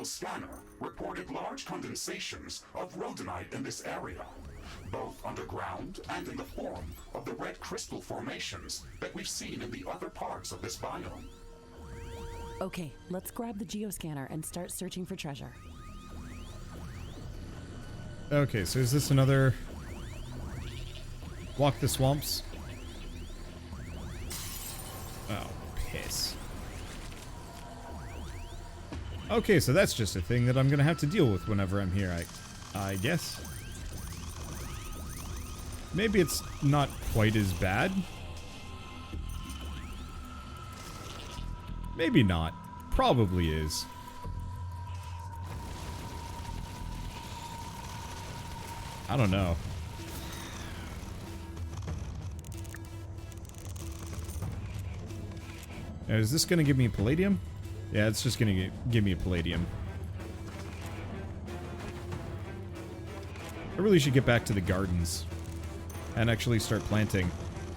geoscanner reported large condensations of rhodonite in this area, both underground and in the form of the red crystal formations that we've seen in the other parts of this biome. Okay, let's grab the geoscanner and start searching for treasure. Okay, so is this another walk the swamps? Oh, piss. Okay, so that's just a thing that I'm gonna have to deal with whenever I'm here, I guess. Maybe it's not quite as bad. Maybe not. Probably is. I don't know. Now, is this gonna give me palladium? Yeah, it's just gonna give me a palladium. I really should get back to the gardens and actually start planting.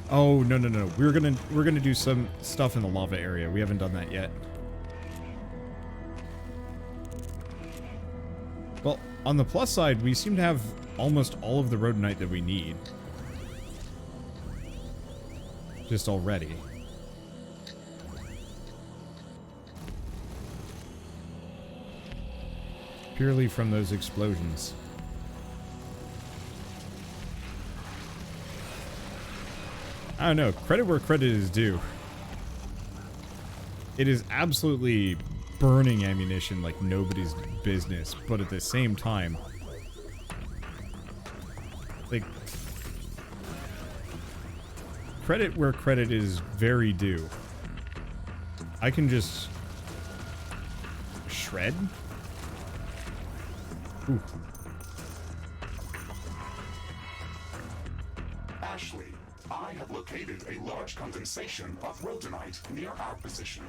Oh, no, no, no. We're gonna do some stuff in the lava area. We haven't done that yet. Well, on the plus side, we seem to have almost all of the rhodonite that we need. Just already. Purely from those explosions. I don't know. Credit where credit is due. It is absolutely burning ammunition like nobody's business, but at the same time, like, credit where credit is very due. I can just shred. Ooh. Ashley, I have located a large condensation of rhodonite near our position.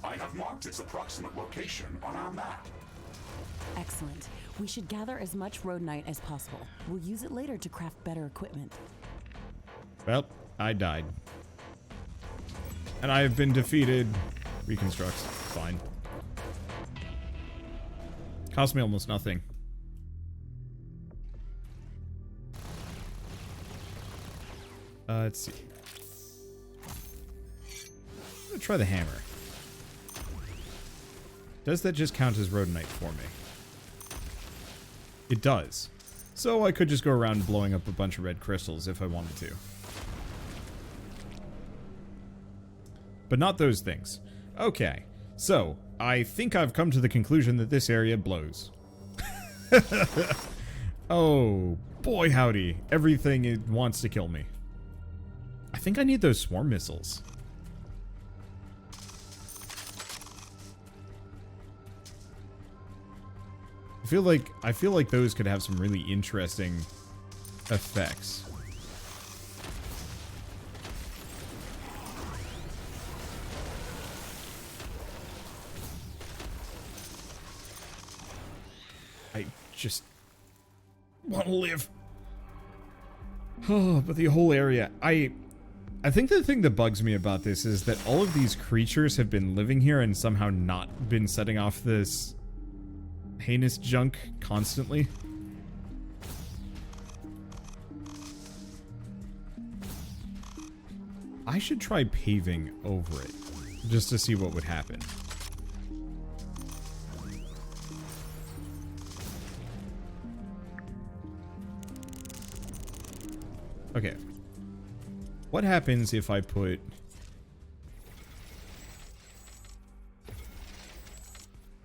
I have marked its approximate location on our map. Excellent. We should gather as much rhodonite as possible. We'll use it later to craft better equipment. Well, I died. And I have been defeated. Reconstructs. Fine. Cost me almost nothing. Let's see. I'm gonna try the hammer. Does that just count as rhodonite for me? It does. So I could just go around blowing up a bunch of red crystals if I wanted to. But not those things. Okay, so I think I've come to the conclusion that this area blows. Oh, boy howdy. Everything it wants to kill me. I think I need those swarm missiles. I feel like those could have some really interesting effects. I just want to live. Oh, but the whole area, I think the thing that bugs me about this is that all of these creatures have been living here and somehow not been setting off this heinous junk constantly. I should try paving over it just to see what would happen. Okay. What happens if I put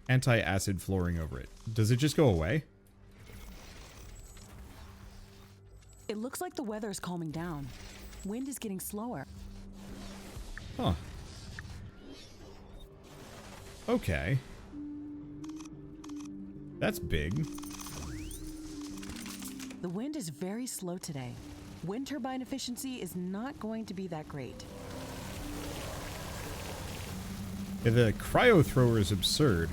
anti-acid flooring over it? Does it just go away? It looks like the weather's calming down. Wind is getting slower. Huh. Okay. That's big. The wind is very slow today. Wind turbine efficiency is not going to be that great. Yeah, the cryo thrower is absurd.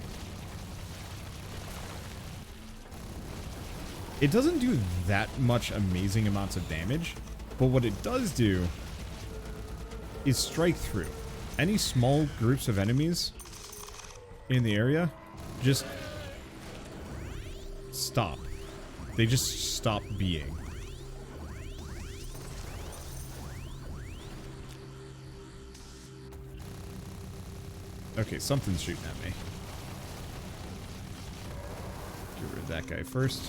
It doesn't do that much amazing amounts of damage, but what it does do is strike through. Any small groups of enemies in the area just stop. They just stop being. Okay, something's shooting at me. Get rid of that guy first.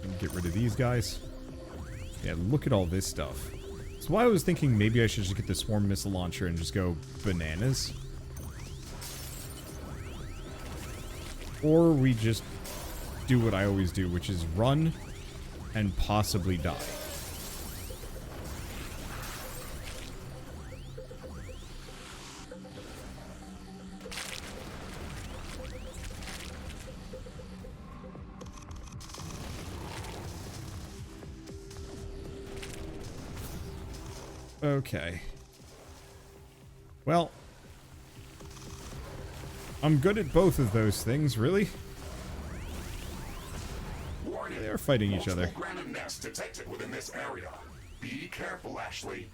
And get rid of these guys. Yeah, look at all this stuff. That's why I was thinking maybe I should just get the swarm missile launcher and just go bananas. Or we just do what I always do, which is run and possibly die. Okay. Well, I'm good at both of those things, really. They are fighting each other. Granite nests detected within this area. Be careful, Ashley.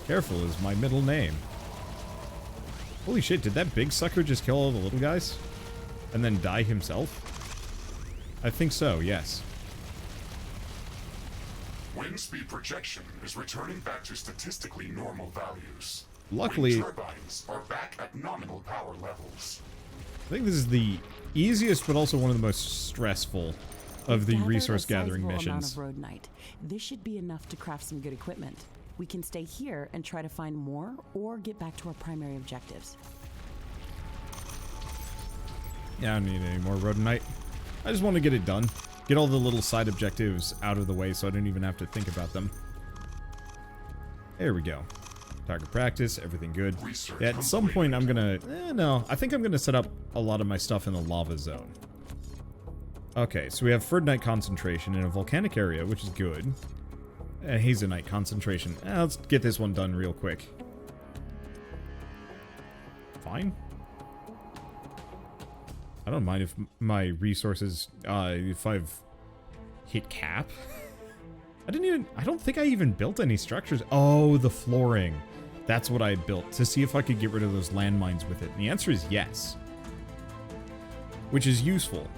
Careful is my middle name. Holy shit, did that big sucker just kill all the little guys? And then die himself? I think so, yes. Wind speed projection is returning back to statistically normal values. Luckily, Wind turbines are back at nominal power levels. I think this is the easiest, but also one of the most stressful of the resource gathering missions. Amount of rhodonite. This should be enough to craft some good equipment. We can stay here and try to find more, or get back to our primary objectives. Yeah, I don't need any more rhodonite. I just want to get it done. Get all the little side objectives out of the way so I don't even have to think about them. There we go. Target practice, everything good. Yeah, at some point I'm gonna... no, I think I'm gonna set up a lot of my stuff in the lava zone. Okay, so we have Ferdinite concentration in a volcanic area, which is good. Hazenite concentration. Let's get this one done real quick. Fine. I don't mind if my resources, if I've hit cap. I don't think I even built any structures. Oh, the flooring. That's what I built, to see if I could get rid of those landmines with it. And the answer is yes. Which is useful.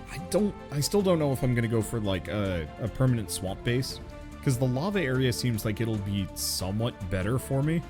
I still don't know if I'm gonna go for like a permanent swamp base, because the lava area seems like it'll be somewhat better for me.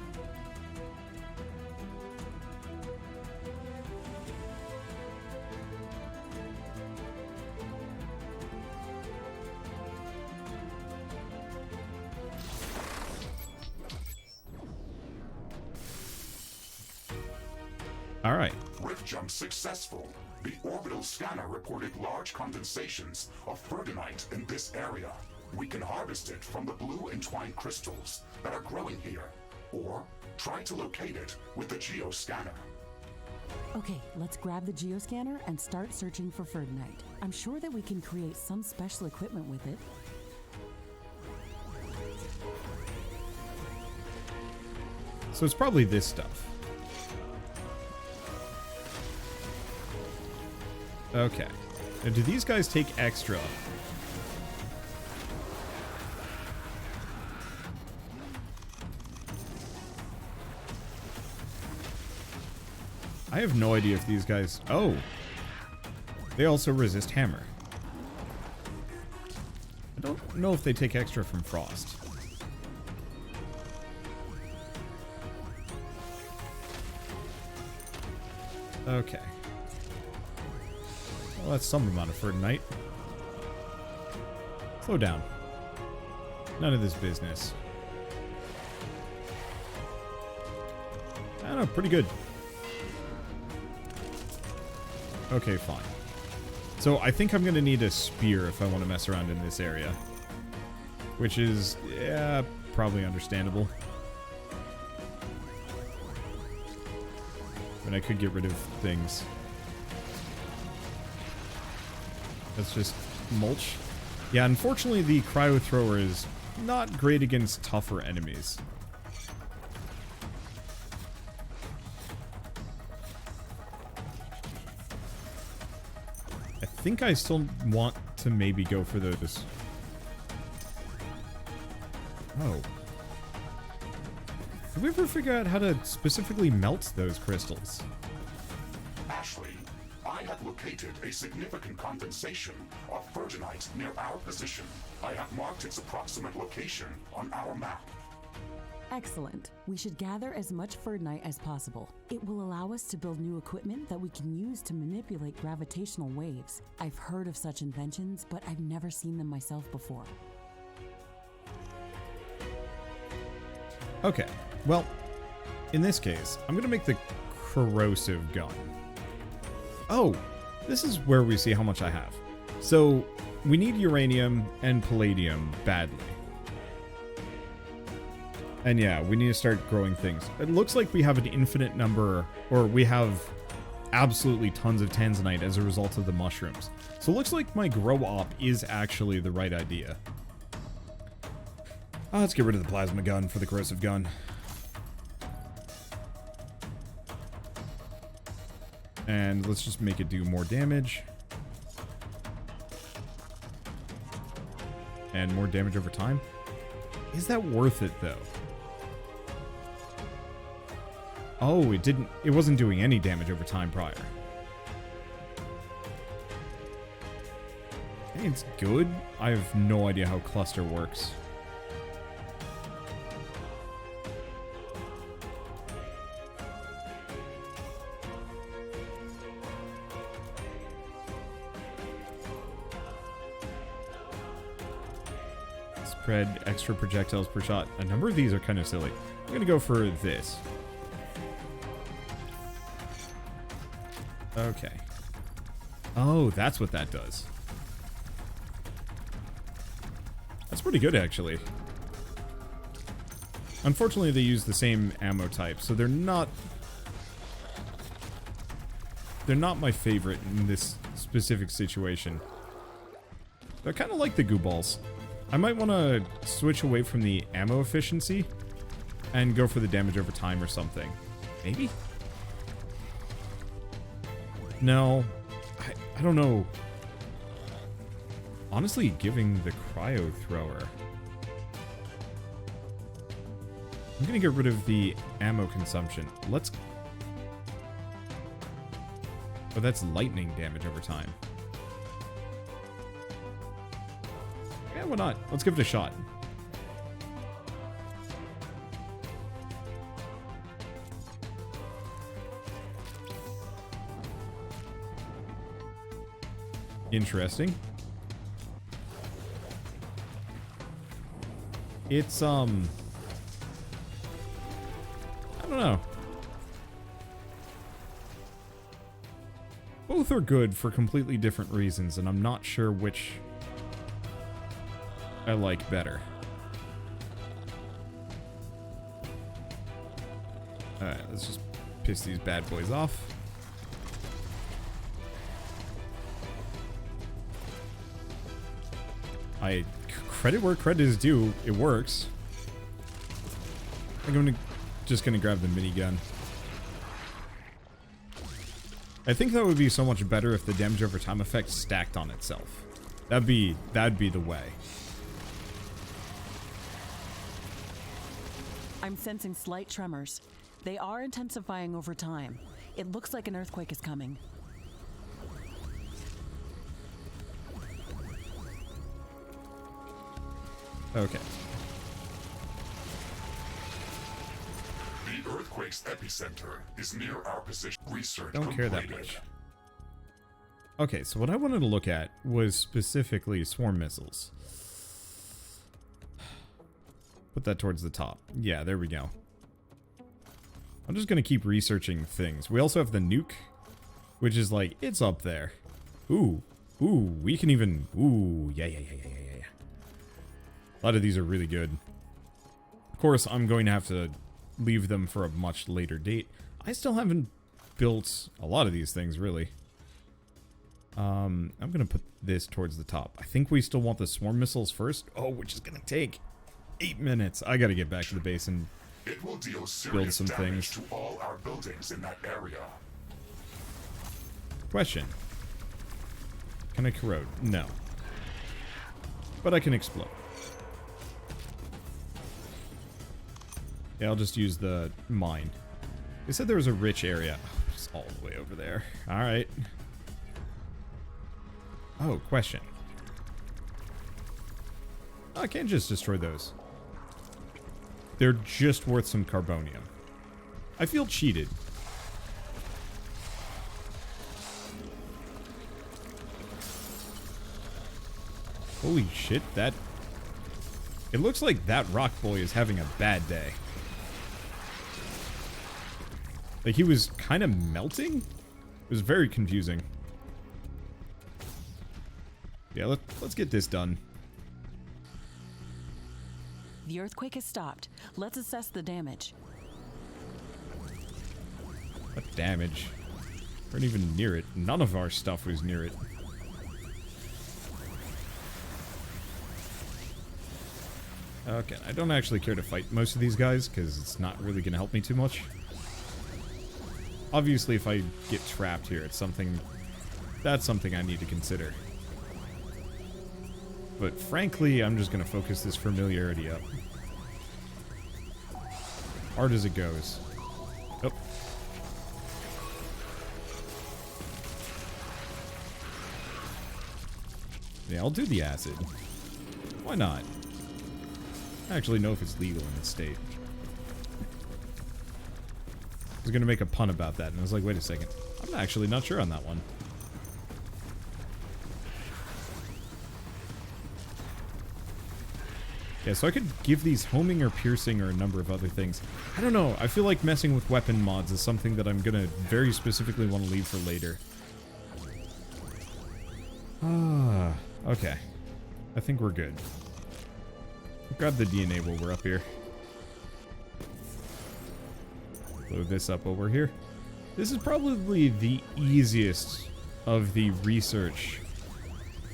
All right. Rift jump successful. The orbital scanner reported large condensations of Ferdinite in this area. We can harvest it from the blue entwined crystals that are growing here, or try to locate it with the geoscanner. Okay, let's grab the geoscanner and start searching for Ferdinite. I'm sure that we can create some special equipment with it. So it's probably this stuff. Okay. Now, do these guys take extra? I have no idea if these guys... Oh! They also resist hammer. I don't know if they take extra from frost. Okay. Well, that's some amount of Ferdinite. Slow down. None of this business. I don't know, pretty good. Okay, fine. So I think I'm gonna need a spear if I want to mess around in this area. Which is, yeah, probably understandable. I mean, I could get rid of things. Let's just mulch. Yeah, unfortunately the cryo thrower is not great against tougher enemies. I think I still want to maybe go for those. Oh. Did we ever figure out how to specifically melt those crystals? Ashley, I have located a significant condensation of Ferdinite near our position. I have marked its approximate location on our map. Excellent. We should gather as much Ferdinite as possible. It will allow us to build new equipment that we can use to manipulate gravitational waves. I've heard of such inventions, but I've never seen them myself before. Okay, well, in this case, I'm going to make the Corrosive Gun. Oh, this is where we see how much I have. So, we need uranium and palladium badly. And yeah, we need to start growing things. It looks like we have an infinite number, or we have absolutely tons of tanzanite as a result of the mushrooms. So it looks like my grow op is actually the right idea. Let's get rid of the plasma gun for the corrosive gun. And let's just make it do more damage. And more damage over time. Is that worth it though? Oh, it wasn't doing any damage over time prior. Hey, it's good. I have no idea how cluster works. Spread extra projectiles per shot. A number of these are kind of silly. I'm gonna go for this. Okay. Oh, that's what that does. That's pretty good, actually. Unfortunately, they use the same ammo type, so they're not my favorite in this specific situation. But I kind of like the goo balls. I might want to switch away from the ammo efficiency and go for the damage over time or something. Maybe? No, I don't know. Honestly, giving the cryo thrower. I'm gonna get rid of the ammo consumption. Let's... Oh, that's lightning damage over time. Yeah, why not? Let's give it a shot. Interesting. It's, I don't know. Both are good for completely different reasons, and I'm not sure which I like better. Alright, let's just piss these bad boys off. I credit where credit is due. It works. I think I'm just gonna grab the minigun. I think that would be so much better if the damage over time effect stacked on itself. That'd be the way. I'm sensing slight tremors. They are intensifying over time. It looks like an earthquake is coming. Okay. The earthquake's epicenter is near our position. Research Don't care that much. Okay, so what I wanted to look at was specifically swarm missiles. Put that towards the top. Yeah, there we go. I'm just gonna keep researching things. We also have the nuke, which is like, it's up there. Ooh, we can even, yeah. A lot of these are really good. Of course, I'm going to have to leave them for a much later date. I still haven't built a lot of these things, really. I'm going to put this towards the top. I think we still want the swarm missiles first. Oh, which is going to take 8 minutes. I got to get back to the base and it will deal build some damage things. to all our buildings in that area. Question. Can I corrode? No. But I can explode. Yeah, I'll just use the mine. They said there was a rich area. Oh, it's all the way over there. Alright. Oh, question. Oh, I can't just destroy those. They're just worth some carbonium. I feel cheated. Holy shit, that... It looks like that rock boy is having a bad day. Like, he was kind of melting? It was very confusing. Yeah, let's get this done. The earthquake has stopped. Let's assess the damage. What damage? We weren't even near it. None of our stuff was near it. Okay, I don't actually care to fight most of these guys, because it's not really going to help me too much. Obviously, if I get trapped here, it's something... That's something I need to consider. But frankly, I'm just going to focus this familiarity up. Hard as it goes. Oh. Yeah, I'll do the acid. Why not? I actually know if it's legal in this state. I was going to make a pun about that, and I was like, wait a second. I'm actually not sure on that one. Yeah, so I could give these homing or piercing or a number of other things. I don't know. I feel like messing with weapon mods is something that I'm going to very specifically want to leave for later. Ah, okay. I think we're good. Grab the DNA while we're up here. Load this up while we're here. This is probably the easiest of the research,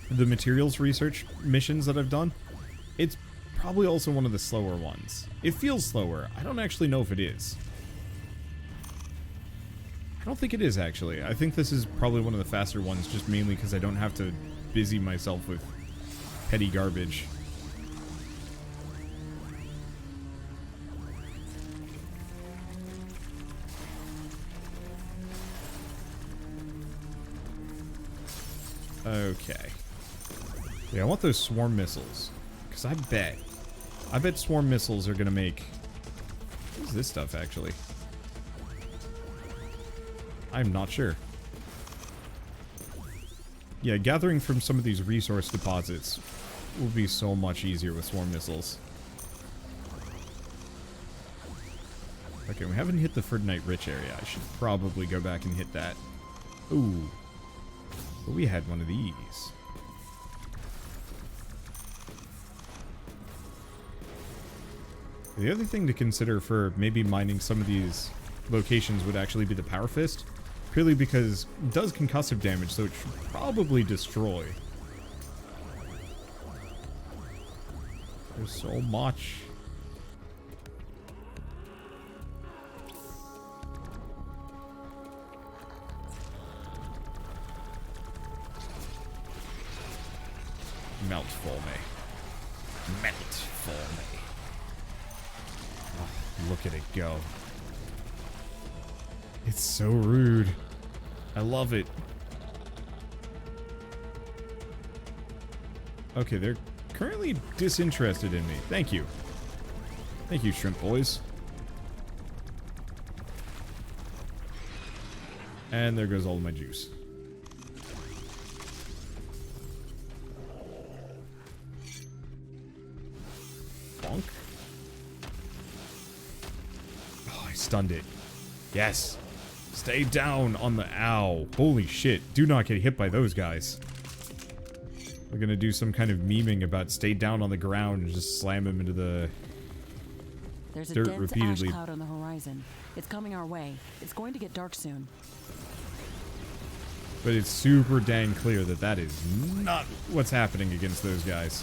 the materials research missions that I've done. It's probably also one of the slower ones. It feels slower. I don't actually know if it is. I don't think it is, actually. I think this is probably one of the faster ones, just mainly because I don't have to busy myself with petty garbage. Okay. Yeah, I want those swarm missiles. Because I bet swarm missiles are going to make... What is this stuff, actually? I'm not sure. Yeah, gathering from some of these resource deposits will be so much easier with swarm missiles. Okay, we haven't hit the Ferdinite Rich area. I should probably go back and hit that. Ooh. But we had one of these. The other thing to consider for maybe mining some of these locations would actually be the Power Fist. Purely because it does concussive damage, so it should probably destroy. There's so much. Melt for me. Melt for me. Oh, look at it go. It's so rude. I love it. Okay, they're currently disinterested in me. Thank you. Thank you, shrimp boys. And there goes all of my juice. Bonk. Oh, I stunned it. Yes. Stay down on the ow. Holy shit. Do not get hit by those guys. We're gonna do some kind of memeing about stay down on the ground and just slam him into the There's a dirt dense repeatedly. ash cloud on the horizon. It's coming our way. It's going to get dark soon. But it's super dang clear that that is not what's happening against those guys.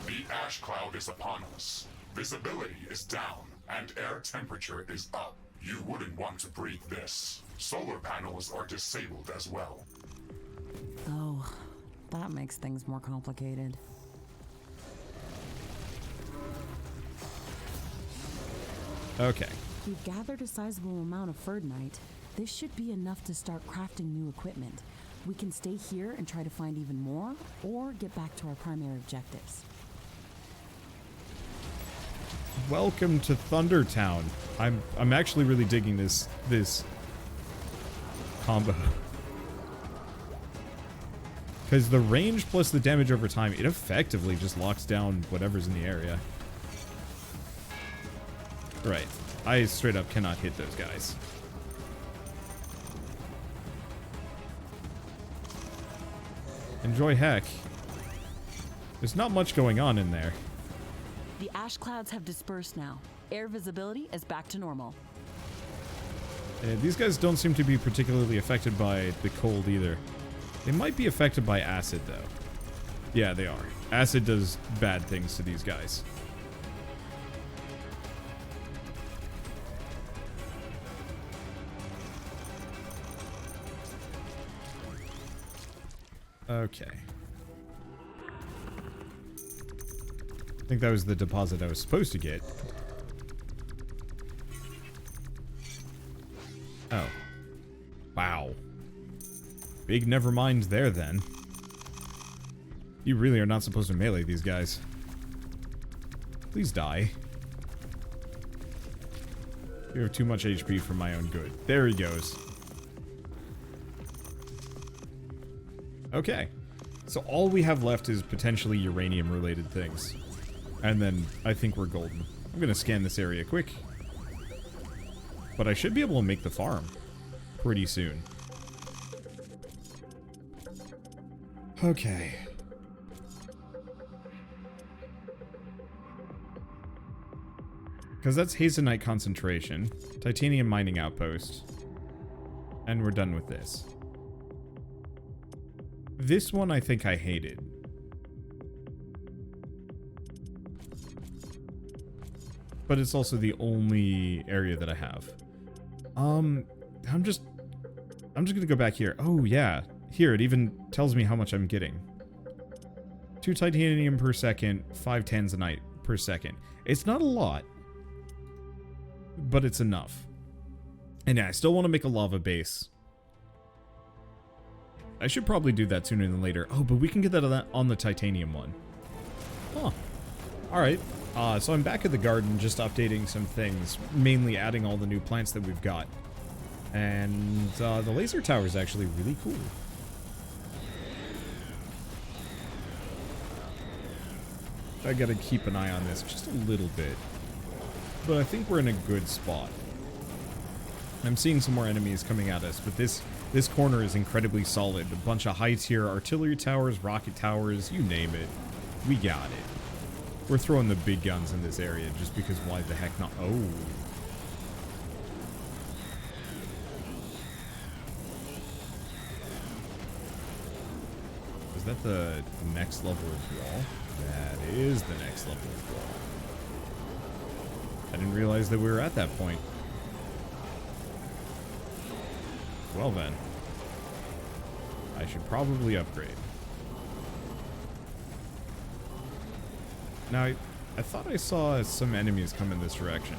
The ash cloud is upon us. Visibility is down, and air temperature is up. You wouldn't want to breathe this. Solar panels are disabled as well. Oh, that makes things more complicated. Okay. We've gathered a sizable amount of Ferdinite. This should be enough to start crafting new equipment. We can stay here and try to find even more, or get back to our primary objectives. Welcome to Thundertown. I'm actually really digging this combo. Because the range plus the damage over time, it effectively just locks down whatever's in the area. Right. I straight up cannot hit those guys. Enjoy heck. There's not much going on in there. The ash clouds have dispersed now. Air visibility is back to normal. These guys don't seem to be particularly affected by the cold either. They might be affected by acid, though. Yeah, they are. Acid does bad things to these guys. Okay. I think that was the deposit I was supposed to get. Oh. Wow. Big nevermind there, then. You really are not supposed to melee these guys. Please die. You have too much HP for my own good. There he goes. Okay. So all we have left is potentially uranium-related things. And then I think we're golden. I'm gonna scan this area quick. But I should be able to make the farm pretty soon. Okay. Because that's Hazenite concentration, titanium mining outpost, and we're done with this. This one I think I hated. But it's also the only area that I have. I'm just gonna go back here. Oh yeah, here it even tells me how much I'm getting. 2 titanium per second, 5 tanzanite per second. It's not a lot, but it's enough. And yeah, I still want to make a lava base. I should probably do that sooner than later. Oh, but we can get that on the titanium one. Huh. Alright. So I'm back at the garden just updating some things. Mainly adding all the new plants that we've got. And the laser tower is actually really cool. I gotta keep an eye on this just a little bit. But I think we're in a good spot. I'm seeing some more enemies coming at us, but this corner is incredibly solid. A bunch of high-tier artillery towers, rocket towers, you name it. We got it. We're throwing the big guns in this area just because why the heck not? Oh. Is that the next level of wall? That is the next level of wall. I didn't realize that we were at that point. Well then. I should probably upgrade. Now, I thought I saw some enemies come in this direction.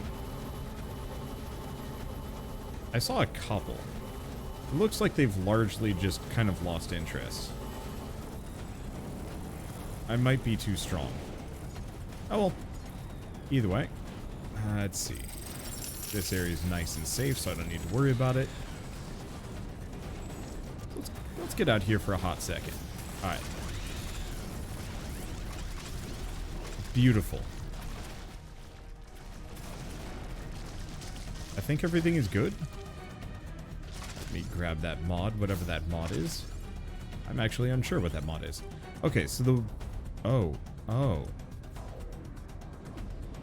I saw a couple. It looks like they've largely just kind of lost interest. I might be too strong. Oh well. Either way. Let's see. This area is nice and safe, so I don't need to worry about it. Let's get out here for a hot second. Alright. Beautiful. I think everything is good. Let me grab that mod, whatever that mod is. I'm actually unsure what that mod is. Okay, so the... Oh.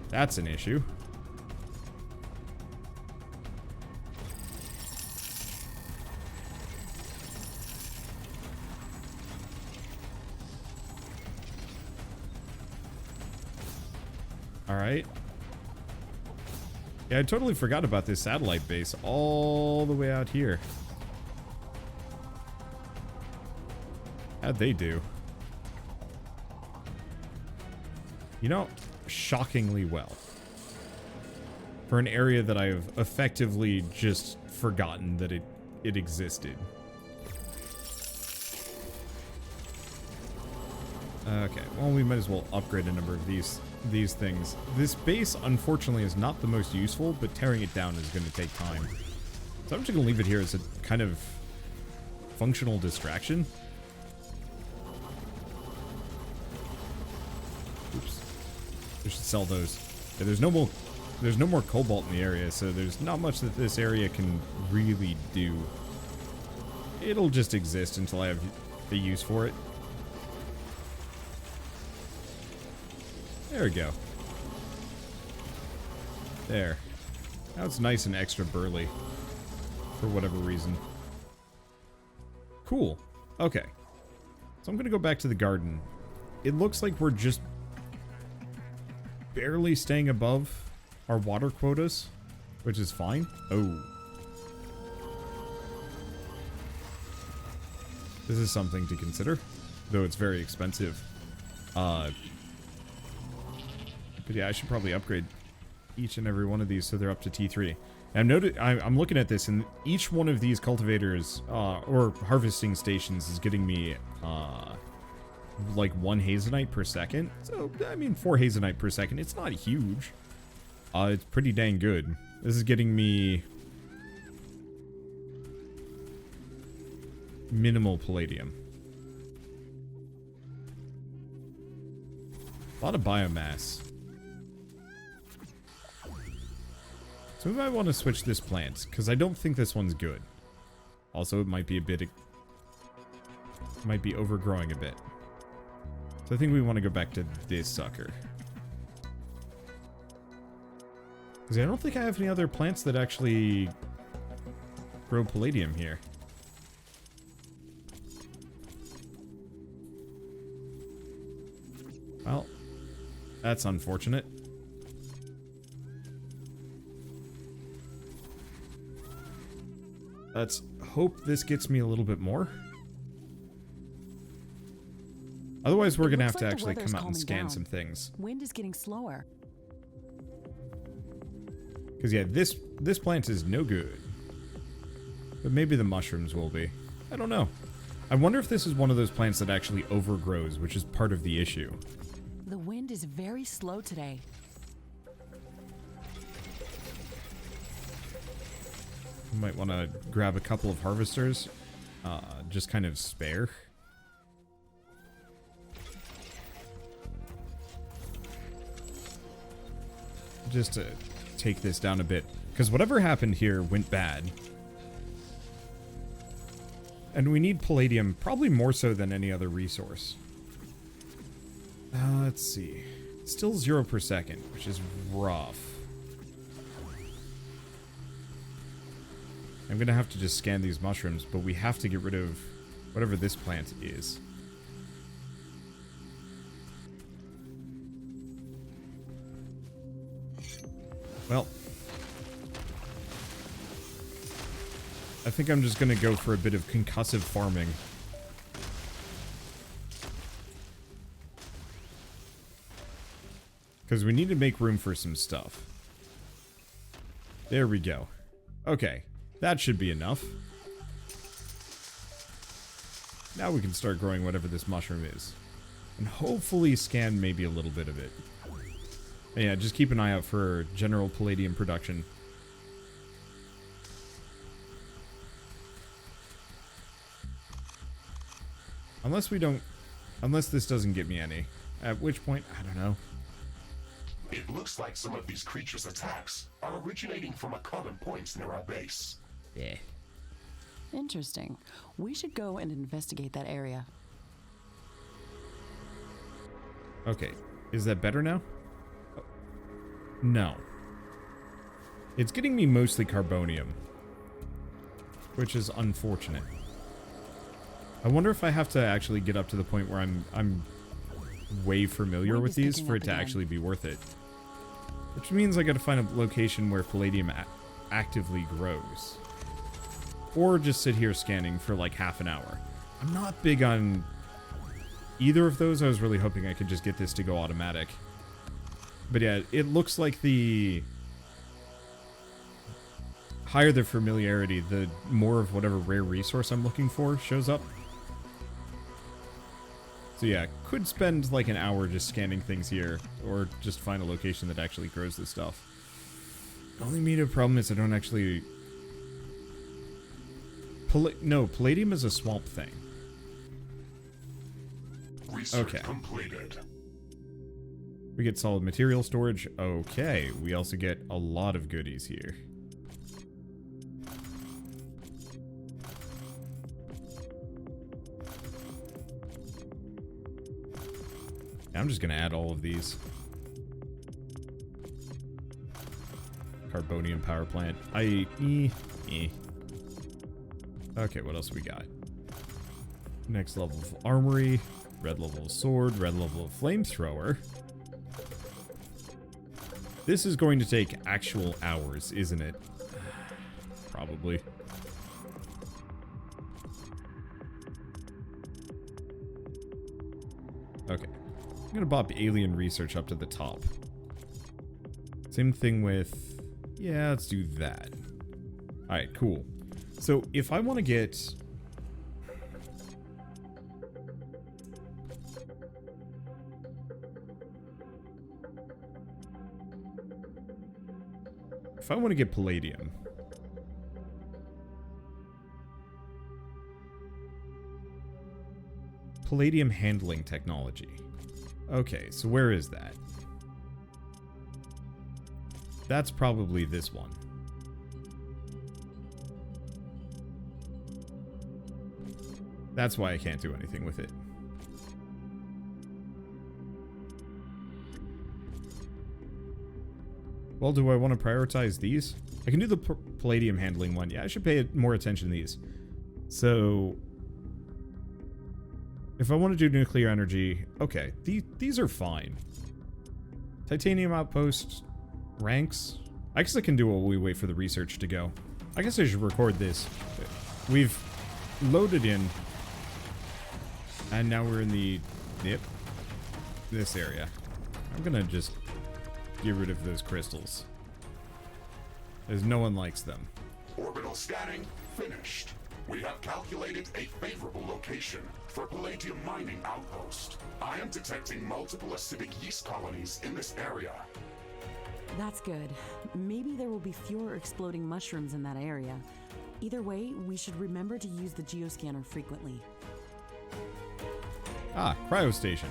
That's an issue. Alright. Yeah, I totally forgot about this satellite base all the way out here. How'd they do? You know, shockingly well. for an area that I've effectively just forgotten that it existed. Okay, well, we might as well upgrade a number of these things. This base, unfortunately, is not the most useful, but tearing it down is going to take time. So I'm just going to leave it here as a kind of functional distraction. Oops. We should sell those. Yeah, there's no more cobalt in the area, so there's not much that this area can really do. It'll just exist until I have a use for it. There we go. There. Now it's nice and extra burly. For whatever reason. Cool. Okay. So I'm going to go back to the garden. It looks like we're just barely staying above our water quotas, which is fine. Oh. This is something to consider, though it's very expensive. But yeah, I should probably upgrade each and every one of these so they're up to T3. And I'm looking at this, and each one of these cultivators, or harvesting stations, is getting me, like 1 hazenite per second. So, I mean, 4 hazenite per second. It's not huge. It's pretty dang good. This is getting me minimal palladium. A lot of biomass. So we might want to switch this plant, because I don't think this one's good. Also, it might be a bit... might be overgrowing a bit. So I think we want to go back to this sucker. Because I don't think I have any other plants that actually grow palladium here. Well, that's unfortunate. Let's hope this gets me a little bit more. Otherwise, we're going to have to actually come out and scan some things. Wind is getting slower. Because, yeah, this plant is no good. But maybe the mushrooms will be. I don't know. I wonder if this is one of those plants that actually overgrows, which is part of the issue. The wind is very slow today. Might want to grab a couple of harvesters. Just kind of spare. Just to take this down a bit. Because whatever happened here went bad. And we need palladium probably more so than any other resource. Let's see. Still 0 per second, which is rough. I'm going to have to just scan these mushrooms, but we have to get rid of whatever this plant is. Well, I think I'm just going to go for a bit of concussive farming. Because we need to make room for some stuff. There we go. Okay. That should be enough. Now we can start growing whatever this mushroom is. And hopefully scan maybe a little bit of it. And yeah, just keep an eye out for general palladium production. Unless this doesn't get me any. At which point, I don't know. It looks like some of these creatures' attacks are originating from a common point near our base. Yeah. Interesting. We should go and investigate that area. Okay. Is that better now? No. It's getting me mostly carbonium. Which is unfortunate. I wonder if I have to actually get up to the point where I'm way familiar with these for it to actually be worth it. Which means I gotta find a location where palladium actively grows. Or just sit here scanning for like half an hour. I'm not big on either of those. I was really hoping I could just get this to go automatic. But yeah, it looks like the higher the familiarity, the more of whatever rare resource I'm looking for shows up. So yeah, could spend like an hour just scanning things here, or just find a location that actually grows this stuff. The only immediate problem is I don't actually... No, palladium is a swamp thing. Research completed. We get solid material storage. Okay, we also get a lot of goodies here. I'm just gonna add all of these. Carbonium power plant. Okay, what else we got? Next level of armory. Red level of sword. Red level of flamethrower. This is going to take actual hours, isn't it? Probably. Okay. I'm gonna bop alien research up to the top. Same thing with... Yeah, let's do that. Alright, cool. So, if I want to get... If I want to get palladium... Palladium handling technology. Okay, so where is that? That's probably this one. That's why I can't do anything with it. Well, do I want to prioritize these? I can do the palladium handling one. Yeah, I should pay more attention to these. So... if I want to do nuclear energy, okay, these are fine. Titanium outpost, ranks. I guess I can do it while we wait for the research to go. I guess I should record this. We've loaded in, and now we're in the, this area. I'm gonna just get rid of those crystals, as no one likes them. Orbital scanning finished. We have calculated a favorable location for palladium mining outpost. I am detecting multiple acidic yeast colonies in this area. That's good. Maybe there will be fewer exploding mushrooms in that area. Either way, we should remember to use the geoscanner frequently. Ah, Cryo Station.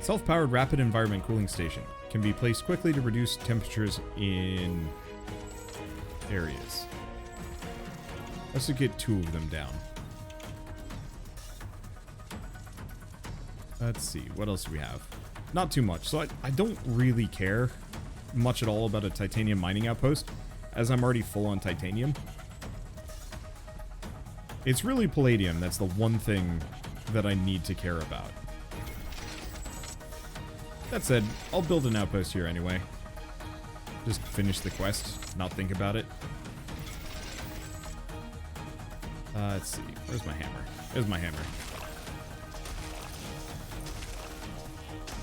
Self-powered rapid environment cooling station. Can be placed quickly to reduce temperatures in areas. Let's get 2 of them down. Let's see, what else do we have? Not too much, so I don't really care much at all about a titanium mining outpost, as I'm already full on titanium. It's really palladium that's the one thing that I need to care about. That said, I'll build an outpost here anyway. Just finish the quest, not think about it. Let's see. Where's my hammer? There's my hammer.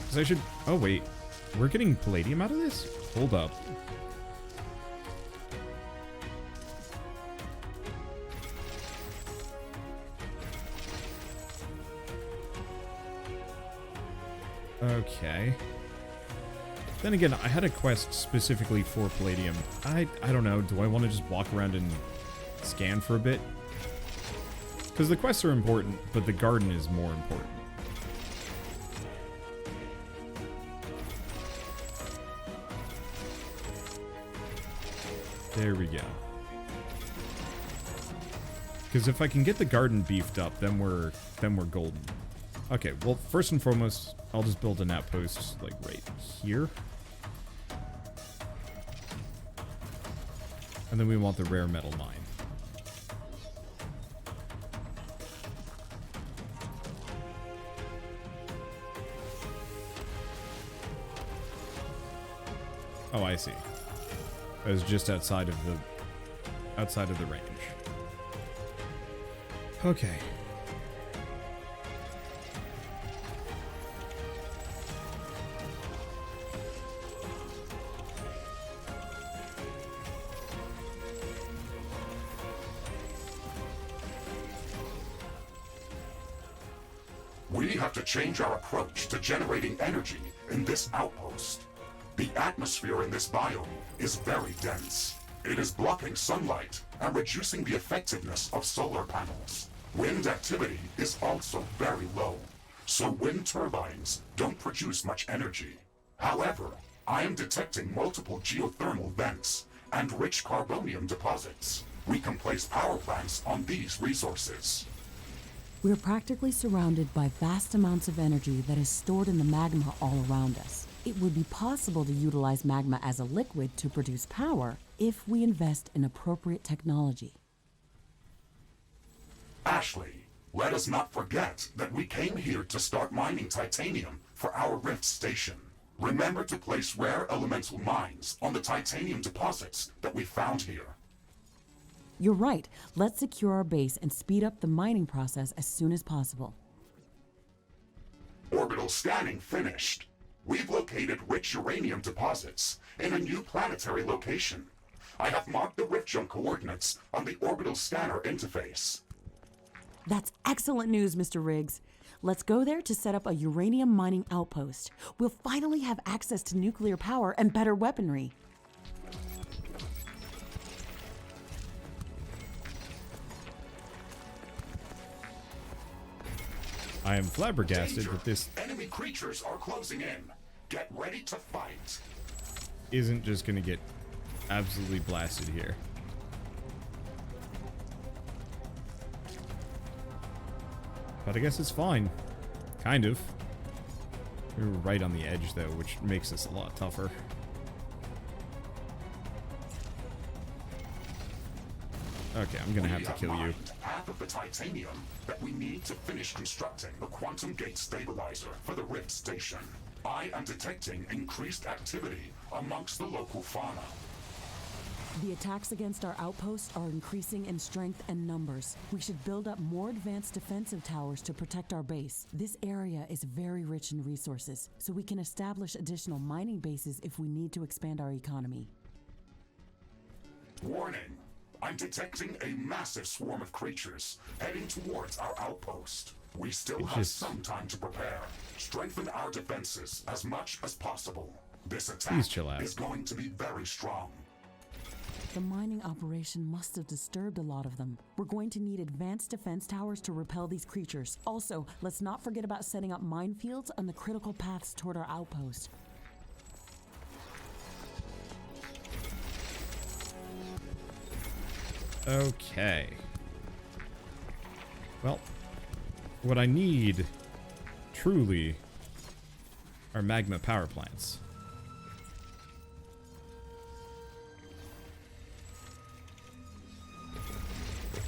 Because I should... Oh, wait. We're getting palladium out of this? Hold up. Okay. Then again, I had a quest specifically for palladium. I don't know. Do I want to just walk around and scan for a bit? Because the quests are important, but the garden is more important. There we go. Because if I can get the garden beefed up, then we're golden. Okay, well, first and foremost, I'll just build an outpost, like, right here. And then we want the rare metal mine. Oh, I see. It was just outside of the range. Okay. We have to change our approach to generating energy in this outpost. The atmosphere in this biome is very dense. It is blocking sunlight and reducing the effectiveness of solar panels. Wind activity is also very low, so wind turbines don't produce much energy. However, I am detecting multiple geothermal vents and rich carbonium deposits. We can place power plants on these resources. We're practically surrounded by vast amounts of energy that is stored in the magma all around us. It would be possible to utilize magma as a liquid to produce power if we invest in appropriate technology. Ashley, let us not forget that we came here to start mining titanium for our Rift Station. Remember to place rare elemental mines on the titanium deposits that we found here. You're right. Let's secure our base and speed up the mining process as soon as possible. Orbital scanning finished. We've located rich uranium deposits in a new planetary location. I have marked the rift jump coordinates on the orbital scanner interface. That's excellent news, Mr. Riggs. Let's go there to set up a uranium mining outpost. We'll finally have access to nuclear power and better weaponry. I am flabbergasted Danger. that this Enemy creatures are closing in. Get ready to fight. isn't just gonna get absolutely blasted here. But I guess it's fine. Kind of. We're right on the edge, though, which makes this a lot tougher. Okay, I'm gonna have to kill you. Half of the titanium that we need to finish constructing the quantum gate stabilizer for the Rift Station. I am detecting increased activity amongst the local fauna. The attacks against our outposts are increasing in strength and numbers. We should build up more advanced defensive towers to protect our base. This area is very rich in resources, so we can establish additional mining bases if we need to expand our economy. Warning! I'm detecting a massive swarm of creatures heading towards our outpost. We still have some time to prepare. Strengthen our defenses as much as possible. This attack is going to be very strong. The mining operation must have disturbed a lot of them. We're going to need advanced defense towers to repel these creatures. Also, let's not forget about setting up minefields on the critical paths toward our outpost. Okay. Well, what I need, truly, are magma power plants.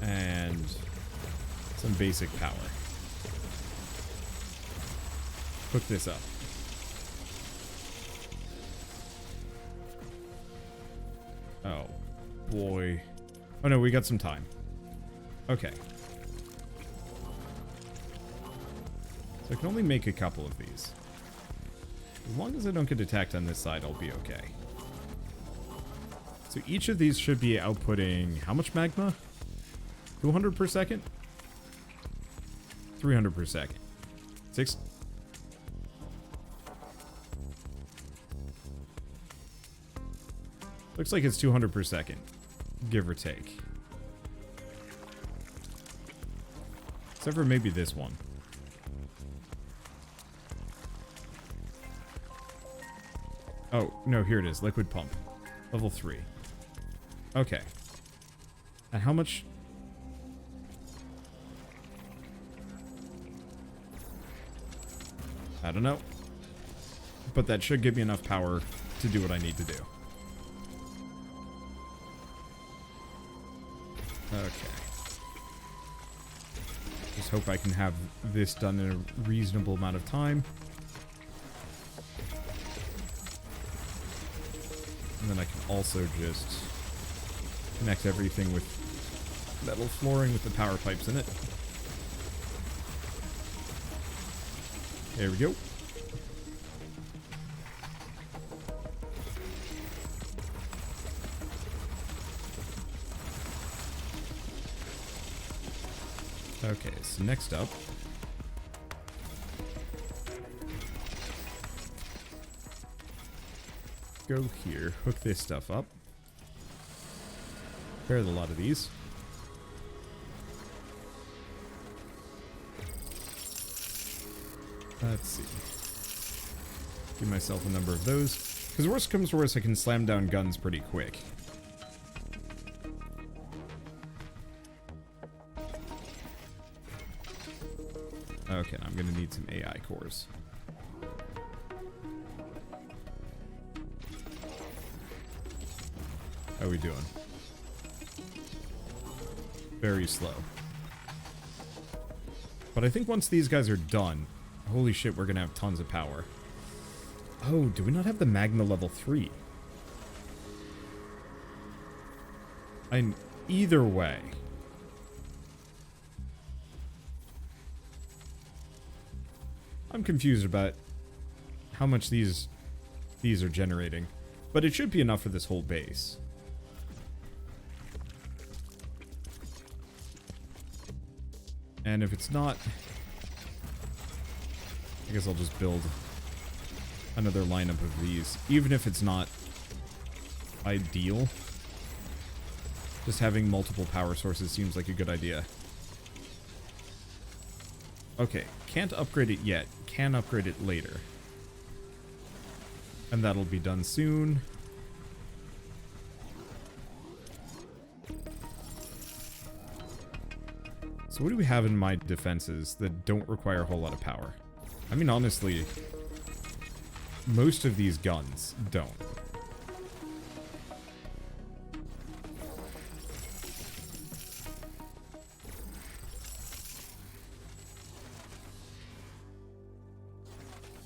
And some basic power. Hook this up. Oh, boy. Oh no, we got some time. Okay. So I can only make a couple of these. As long as I don't get attacked on this side, I'll be okay. So each of these should be outputting how much magma? 200 per second? 300 per second. 6. Looks like it's 200 per second. Give or take. Except for maybe this one. Oh, no, here it is. Liquid pump. Level 3. Okay. And how much? I don't know. But that should give me enough power to do what I need to do. Okay. Just hope I can have this done in a reasonable amount of time. And then I can also just connect everything with metal flooring with the power pipes in it. There we go. Okay, so next up, go here. Hook this stuff up. There's a lot of these. Let's see. Give myself a number of those. Because worst comes to worst, I can slam down guns pretty quick. Okay, I'm going to need some AI cores. How are we doing? Very slow. But I think once these guys are done, holy shit, we're going to have tons of power. Oh, do we not have the Magma level 3? Either way. I'm confused about how much these are generating. But it should be enough for this whole base. And if it's not, I guess I'll just build another lineup of these. Even if it's not ideal, just having multiple power sources seems like a good idea. Okay, can't upgrade it yet. Can upgrade it later. And that'll be done soon. So what do we have in my defenses that don't require a whole lot of power? I mean, honestly, most of these guns don't.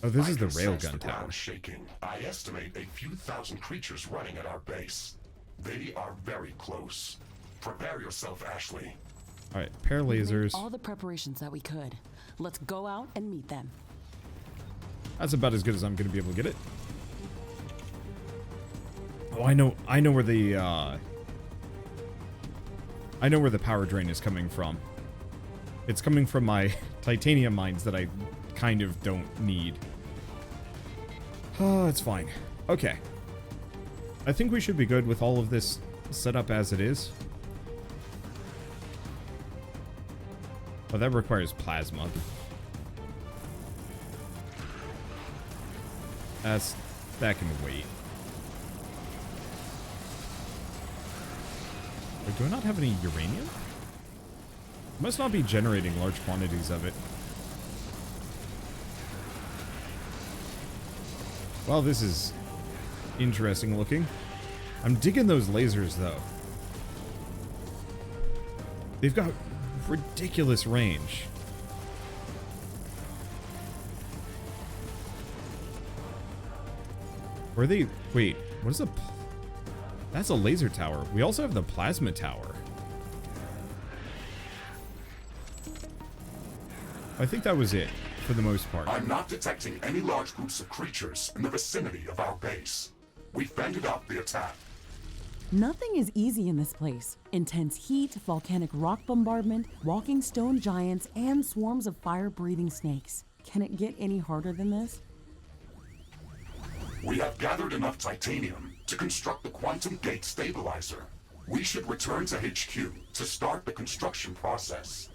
Oh, this is the railgun tower. Shaking. I estimate a few thousand creatures running at our base. They are very close. Prepare yourself, Ashley. All right, pair lasers. All the preparations that we could. Let's go out and meet them. That's about as good as I'm going to be able to get it. Oh, I know where the I know where the power drain is coming from. It's coming from my titanium mines that I kind of don't need. Oh, it's fine. Okay. I think we should be good with all of this set up as it is. Oh, that requires plasma. That can wait. Wait, do I not have any uranium? Must not be generating large quantities of it. Well, this is interesting looking. I'm digging those lasers, though. They've got ridiculous range. Were they... Wait, what is a... That's a laser tower. We also have the plasma tower. I think that was it, for the most part. I'm not detecting any large groups of creatures in the vicinity of our base. We fended off the attack. Nothing is easy in this place. Intense heat, volcanic rock bombardment, walking stone giants, and swarms of fire-breathing snakes. Can it get any harder than this? We have gathered enough titanium to construct the quantum gate stabilizer. We should return to HQ to start the construction process.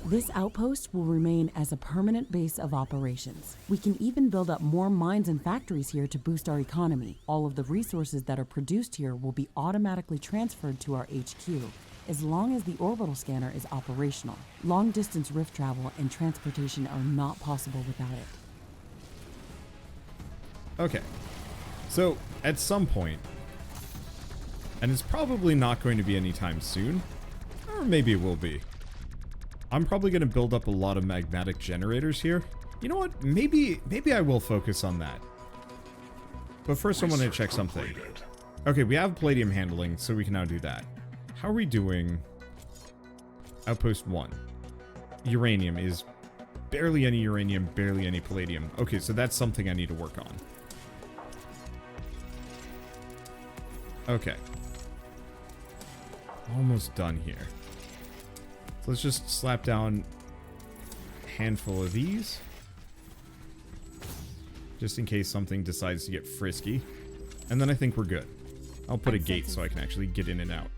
This outpost will remain as a permanent base of operations. We can even build up more mines and factories here to boost our economy. All of the resources that are produced here will be automatically transferred to our HQ, as long as the orbital scanner is operational. Long-distance rift travel and transportation are not possible without it. Okay. So, at some point, and it's probably not going to be anytime soon, or maybe it will be, I'm probably going to build up a lot of magmatic generators here. You know what? Maybe I will focus on that. But first I want to check something. Okay, we have palladium handling, so we can now do that. How are we doing? Outpost 1. Uranium is barely any uranium, barely any palladium. Okay, so that's something I need to work on. Okay. Almost done here. So let's just slap down a handful of these. Just in case something decides to get frisky. And then I think we're good. I'll put a I'm gate so sensing- I can actually get in and out.